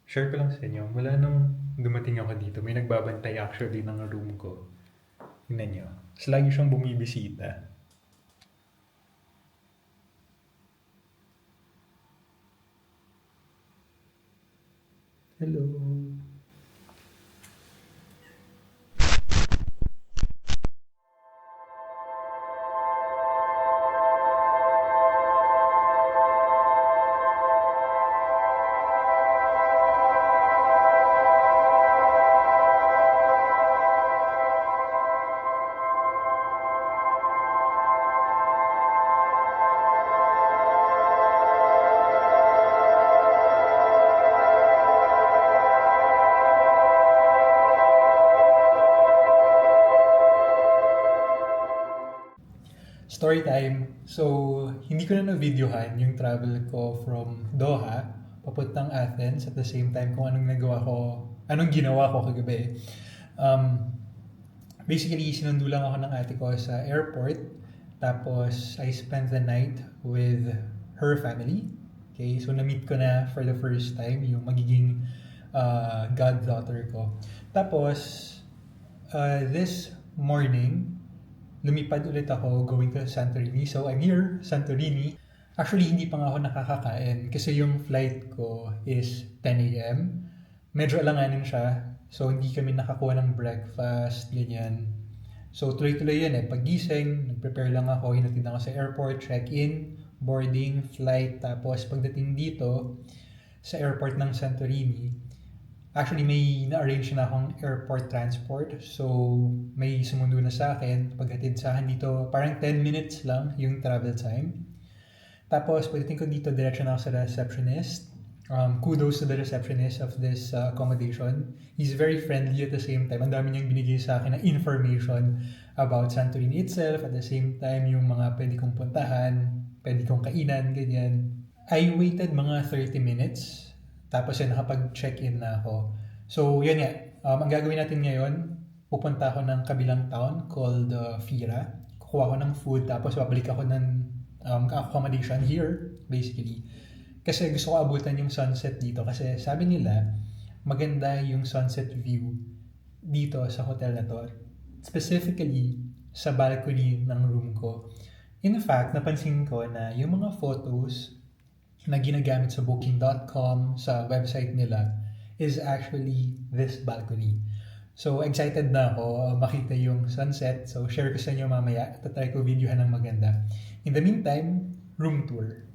Share ko lang sa inyo, mula nung dumating ako dito, may nagbabantay actually ng room ko. Tingnan nyo. Tapos lagi siyang bumibisita. Hello. Story time. So, hindi ko na na-videohan yung travel ko from Doha papuntang Athens at the same time kung anong ginawa ko kagabi. Um, Basically, sinundo lang ako ng ate ko sa airport. Tapos, I spent the night with her family. Okay, so na-meet ko na for the first time yung magiging goddaughter ko. Tapos, this morning, lumipad ulit ako going to Santorini. So, I'm here, Santorini. Actually, hindi pa nga ako nakakakain kasi yung flight ko is 10 a.m. Medyo alanganin siya. So, hindi kami nakakuha ng breakfast, ganyan. So, tuloy-tuloy yun eh. Pagising, nag-prepare lang ako, hinatid ako sa airport, check-in, boarding, flight. Tapos, pagdating dito sa airport ng Santorini, actually, may na-arrange na akong airport transport. So, may sumundo na sa akin. Paghatid sa akin dito, parang 10 minutes lang yung travel time. Tapos, pagdating ko dito, diretso na ako sa receptionist. Kudos to the receptionist of this accommodation. He's very friendly at the same time. Ang dami niyang binigay sa akin na information about Santorini itself. At the same time, yung mga pwede kong puntahan, pwede kong kainan, ganyan. I waited mga 30 minutes. Tapos yun, nakapag-check-in na ako. So, yun nga. Ang gagawin natin ngayon, pupunta ako ng kabilang town called Fira. Kukuha ko ng food, tapos babalik ako ng accommodation here, basically. Kasi gusto ko abutan yung sunset dito. Kasi sabi nila, maganda yung sunset view dito sa hotel na to. Specifically, sa balcony ng room ko. In fact, napansin ko na yung mga photos na ginagamit sa booking.com, sa website nila, is actually this balcony. So, excited na ako makita yung sunset. So, share ko sa inyo mamaya. Tatry ko videohan ng maganda. In the meantime, room tour.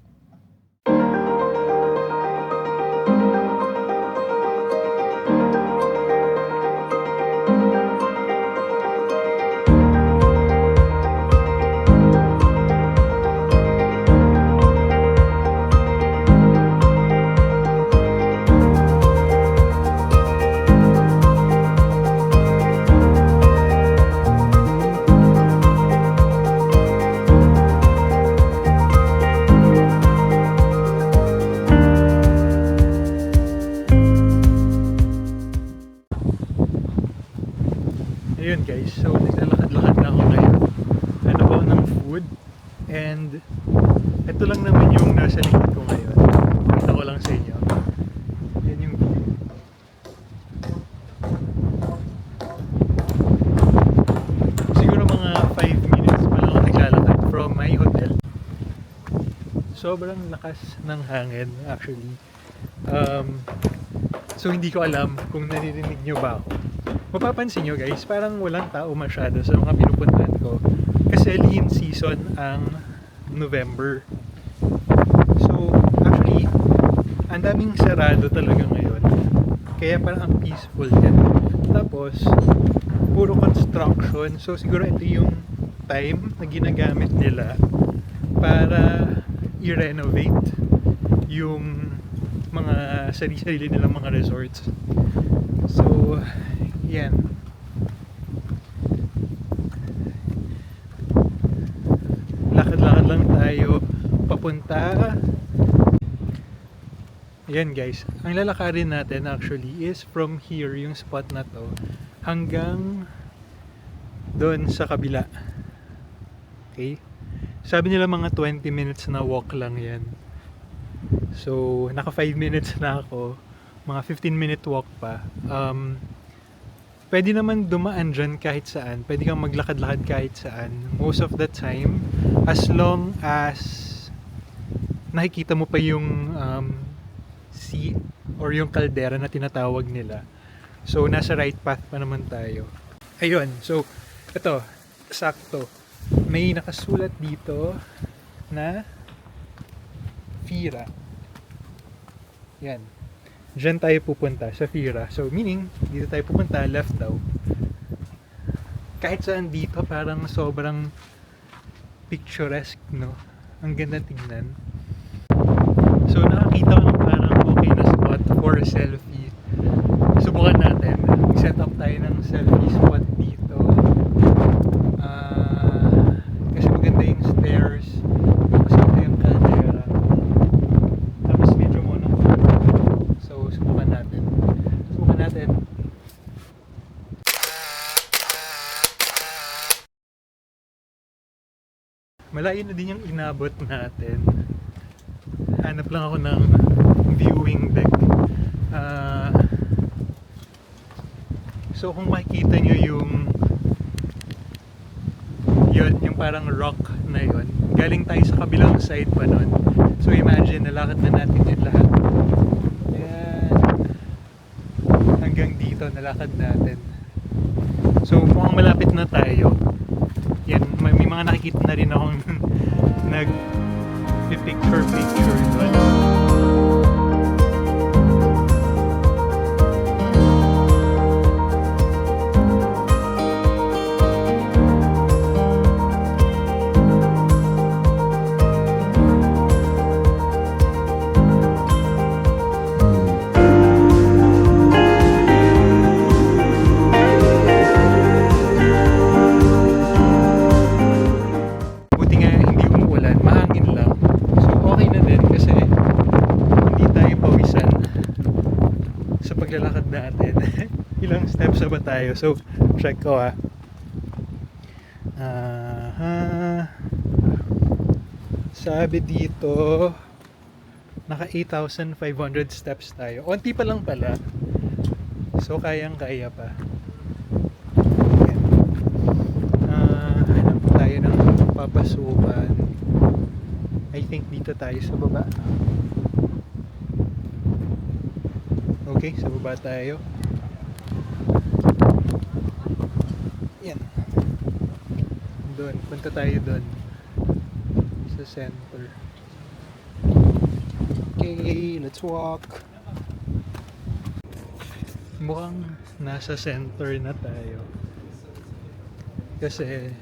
Ayun guys, so naglalakad-lakad na ako ngayon. Ano ba ng food? And ito lang naman yung nasa likod ko ngayon. Ito ko lang sa inyo. Yan yung view. Siguro mga 5 minutes pa lang ako naglalakad from my hotel. Sobrang lakas ng hangin actually. So hindi ko alam kung naririnig nyo ba ako. Mapapansin nyo guys, parang walang tao masyado sa mga pinupuntahan ko. Kasi lean season ang November. So, actually, ang daming sarado talaga ngayon. Kaya parang ang peaceful yan. Tapos, puro construction. So, siguro ito yung time na ginagamit nila para i-renovate yung mga sarili-sarili nilang mga resorts. So, yan. Lakad-lakad lang tayo papunta. Yan guys, ang lalakarin natin actually is from here, yung spot na to, hanggang doon sa kabila. Okay? Sabi nila mga 20 minutes na walk lang yan. So, naka 5 minutes na ako mga 15-minute walk pa. Pwede naman dumaan dyan kahit saan. Pwede kang maglakad-lakad kahit saan. Most of the time, as long as nakikita mo pa yung sea or yung caldera na tinatawag nila. So, nasa right path pa naman tayo. Ayun, so, ito, sakto. May nakasulat dito na Fira. Yan. Diyan tayo pupunta sa Fira. So, meaning, dito tayo pupunta, left daw. Kahit saan dito, parang sobrang picturesque, no? Ang ganda tignan. So, nakakita ko ng parang okay na spot for a selfie. Subukan natin. Set up tayo ng selfie spot dito. Kasi maganda yung stairs. Masama yung caldera. Tapos medyo monochrome. So, subukan natin. Malayo na din yung inabot natin. Hanap lang ako ng viewing deck. So kung makikita nyo yung parang rock na yun, galing tayo sa kabilang side pa nun. So imagine, nalakad na natin yun lahat. Ayan. Hanggang dito, nalakad natin. So mukhang malapit na tayo. Yan, may mga nakikita na rin akong nag-picture doon. Paglalakad natin. Ilang steps na ba tayo? So, check ko sabi dito naka 8,500 steps tayo. Onti pa lang pala. So, kayang-kaya pa. Hanap tayo ng papasukan. I think dito tayo sa baba. Okay, sa baba tayo. Yan. Doon, punta tayo doon. Sa center. Okay, let's walk. Mukhang nasa center na tayo. Kasi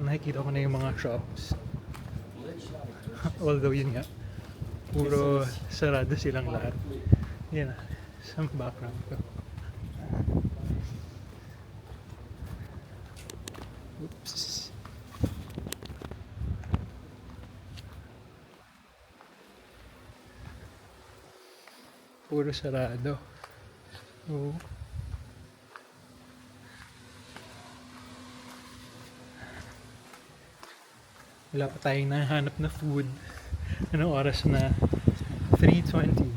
nakikita ko na yung mga shops. Although yun nga, puro sarado silang lahat. Yan na. Sa background ko. Oops. Puro sarado. Oo. Wala pa tayong nahanap na food. Anong oras na? 3:20.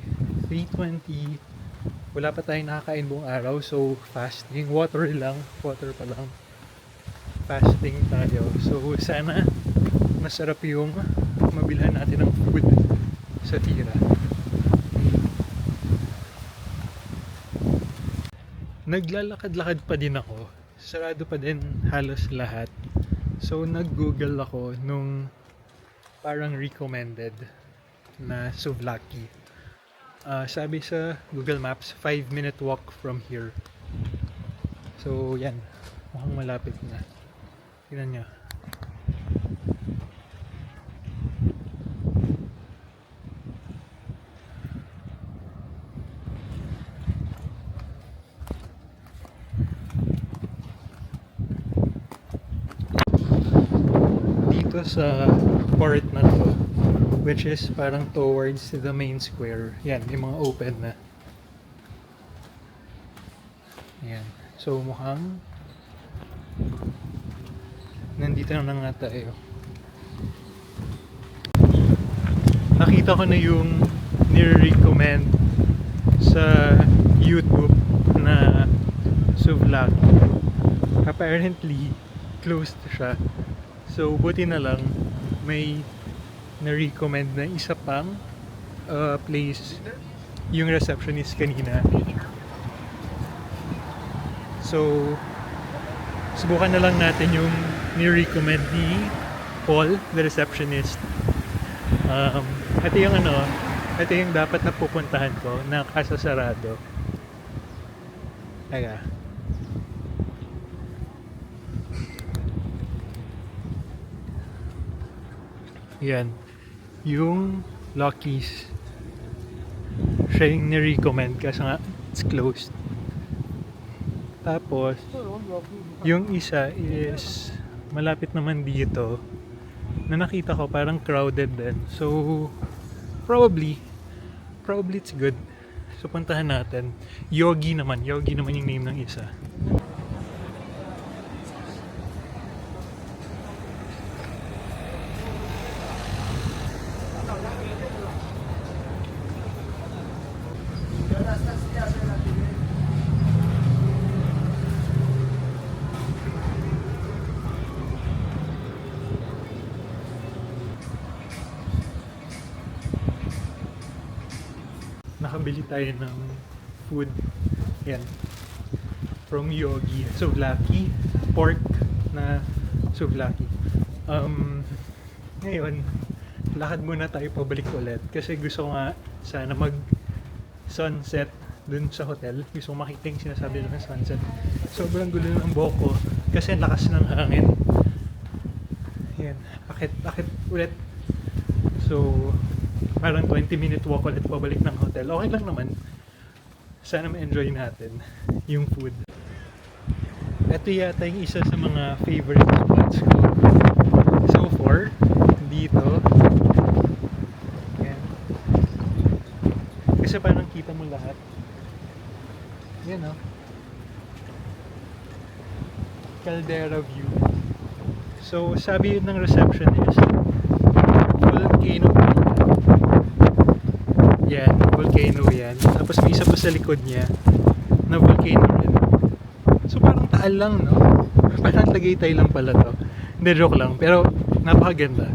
Wala pa tayong nakakain buong araw, so fasting. Water pa lang. Fasting tayo. So sana masarap yung mabilhan natin ng food sa Fira. Naglalakad-lakad pa din ako. Sarado pa din halos lahat. So nag-google ako nung parang recommended na Souvlaki. Sabi sa Google Maps, 5-minute walk from here. So, yan. Mukhang malapit na. Tingnan nyo. Dito sa part na to, which is parang towards the main square. Yan, yung mga open na. Yan. So, mukhang nandito na nga tayo. Nakita ko na yung nire-recommend sa YouTube na souvlaki. Apparently, closed siya. So, buti na lang may na-recommend na isa pang place yung receptionist kanina. So, subukan na lang natin yung ni-recommend ni Paul, the receptionist. Ito yung ito yung dapat na pupuntahan ko na kaso sarado. Teka. Yan. Yung Lucky's. Siya yung ni-recommend kasi nga it's closed. Tapos, yung isa is malapit naman dito na nakita ko parang crowded din. So, probably it's good. So, puntahan natin. Yogi naman yung name ng isa. Nakabili tayo ng food. Yan. From Yogi. Souvlaki. Pork na souvlaki. Ngayon, lakad muna tayo pabalik ulit. Kasi gusto ko nga sana mag-sunset dun sa hotel. Gusto ko makita yung sinasabi ng sunset. Sobrang gulo ng buhok ko. Kasi ang lakas ng hangin. Yan. Akit ulit. So, parang 20-minute walk ulit pabalik ng hotel. Okay lang naman. Sana ma-enjoy natin yung food. Ito yata yung isa sa mga favorite spots ko so far. Dito. Yan. Kasi parang kita mo lahat. Yan o. Caldera view. So, sabi yun ng receptionist, volcano. Yan, volcano yan. Tapos may isa pa sa likod niya na volcano rin. So parang Taal lang, no? Parang Tagaytay lang pala to. Hindi, joke lang. Pero napakaganda.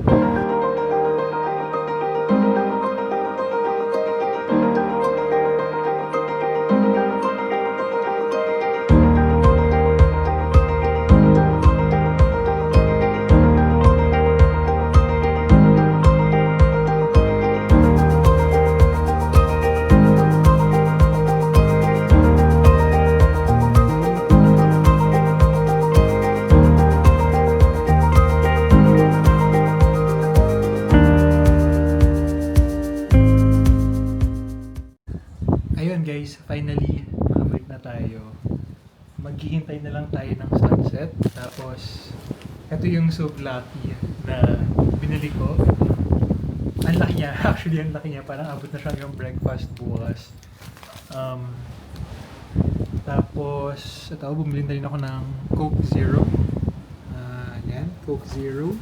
Ayun guys, finally makabalik na tayo. Maghihintay na lang tayo ng sunset. Tapos, ito yung souvlaki na binili ko. Ang laki niya, actually ang laki niya. Parang abot na siya yung breakfast bukas. Tapos, ito, bumili na rin ako ng Coke Zero. Yan, Coke Zero.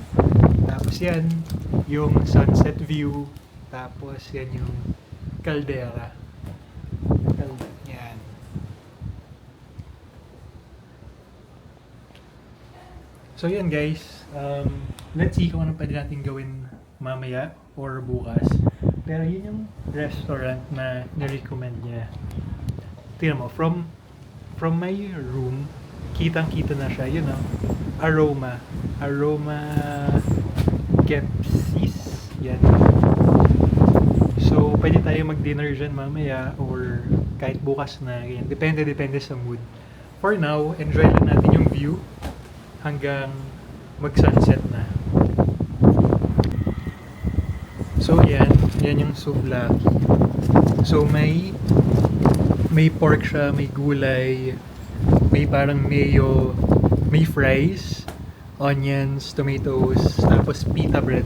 Tapos yan, yung sunset view. Tapos yan yung caldera. Yan. So yan guys, let's see kung ano pwede natin gawin mamaya or bukas. Pero yun yung restaurant na nirecommend niya. Tingnan mo, from my room, kitang-kita na siya, yun know, Aroma Kepsis. Yan. So, pwede tayo mag-dinner dyan mamaya or kahit bukas na. Yan. Depende sa mood. For now, enjoy lang natin yung view hanggang mag-sunset na. So, yan yung souvlaki. So, may pork siya, may gulay, may parang mayo, may fries, onions, tomatoes, tapos pita bread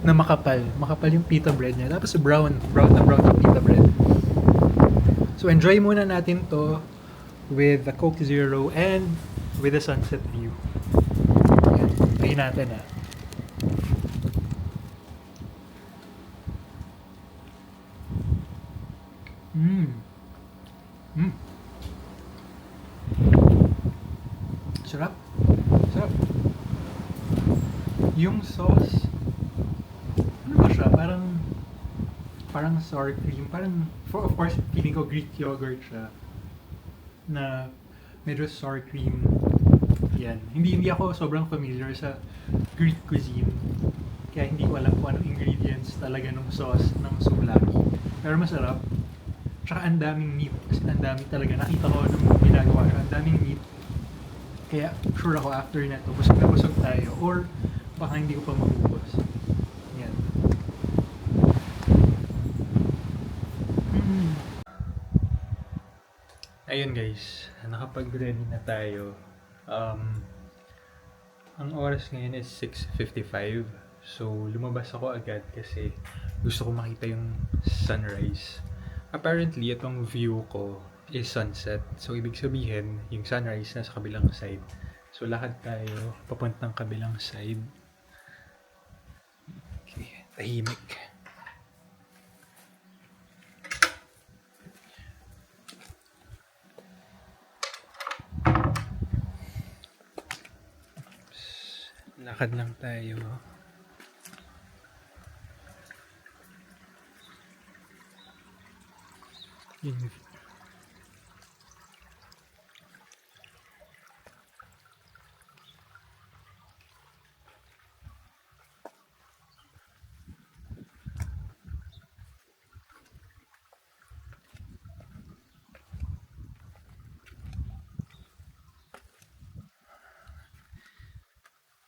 na makapal yung pita bread niya. Tapos brown yung pita bread. So enjoy muna natin to with the Coke Zero and with the sunset view. Ayan, try natin ah. Mm. Sarap. Sarap. Yung sauce, ano ba siya? Parang sour cream. Parang, of course, feeling ko Greek yogurt siya. Na medyo sour cream. Yan. Hindi ako sobrang familiar sa Greek cuisine. Kaya hindi ko alam kung anong ingredients talaga ng sauce ng souvlaki. Pero masarap. Tsaka ang daming meat. Kasi ang dami talaga. Nakita ko nung ginagawa siya. Ang daming meat. Kaya sure ako after na to, busog na busog tayo. Or baka hindi ko pa mabubos. Yan. Ayun guys, nakapag-ready na tayo. Ang oras ngayon is 6:55. So, lumabas ako agad kasi gusto ko makita yung sunrise. Apparently, itong view ko is sunset. So, ibig sabihin, yung sunrise nasa kabilang side. So, lakad tayo papuntang kabilang side. Okay, tahimik. Lakad lang tayo. Yun.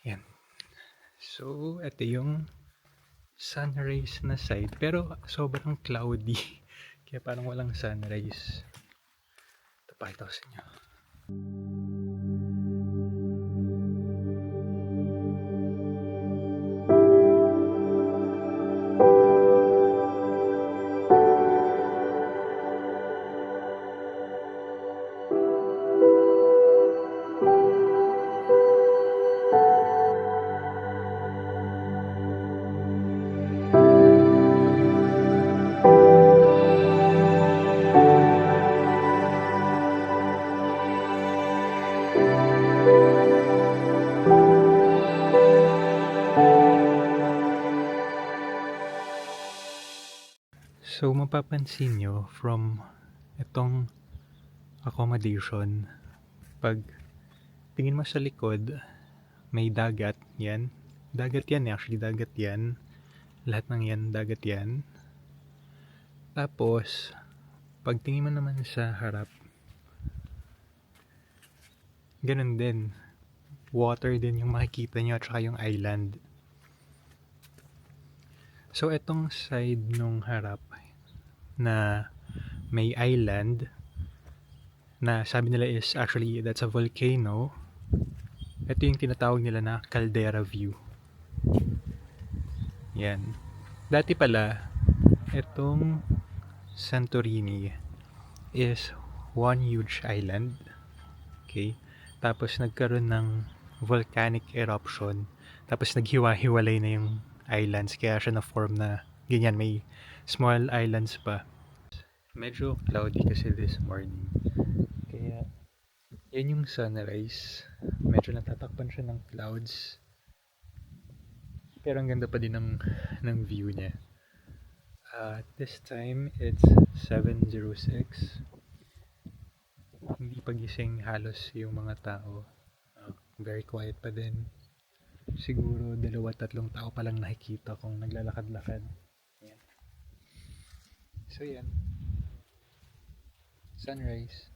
Yan. So, ito yung sunrise na side. Pero sobrang cloudy. Kaya parang walang sunrise. Ito, pakita ko sa inyo. So, mapapansin nyo from itong accommodation, pag tingin mo sa likod, may dagat. Yan. Dagat yan actually. Dagat yan. Lahat ng yan, dagat yan. Tapos, pag tingin mo naman sa harap, ganun din. Water din yung makikita nyo at saka yung island. So, itong side nung harap na may island na sabi nila is actually that's a volcano. Ito yung tinatawag nila na caldera view. Yan. Dati pala, itong Santorini is one huge island. Okay? Tapos nagkaroon ng volcanic eruption. Tapos naghiwa-hiwalay na yung islands. Kaya siya na-form na ganyan. May small islands pa. Medyo cloudy kasi this morning. Kaya yan yung sunrise. Medyo natatakpan siya ng clouds. Pero ang ganda pa din ng view niya. This time it's 7:06. Hindi pa gising halos yung mga tao. Very quiet pa din. Siguro 2-3 tao pa lang nakikita kung naglalakad-lakad. Yan. So yan. Sunrise.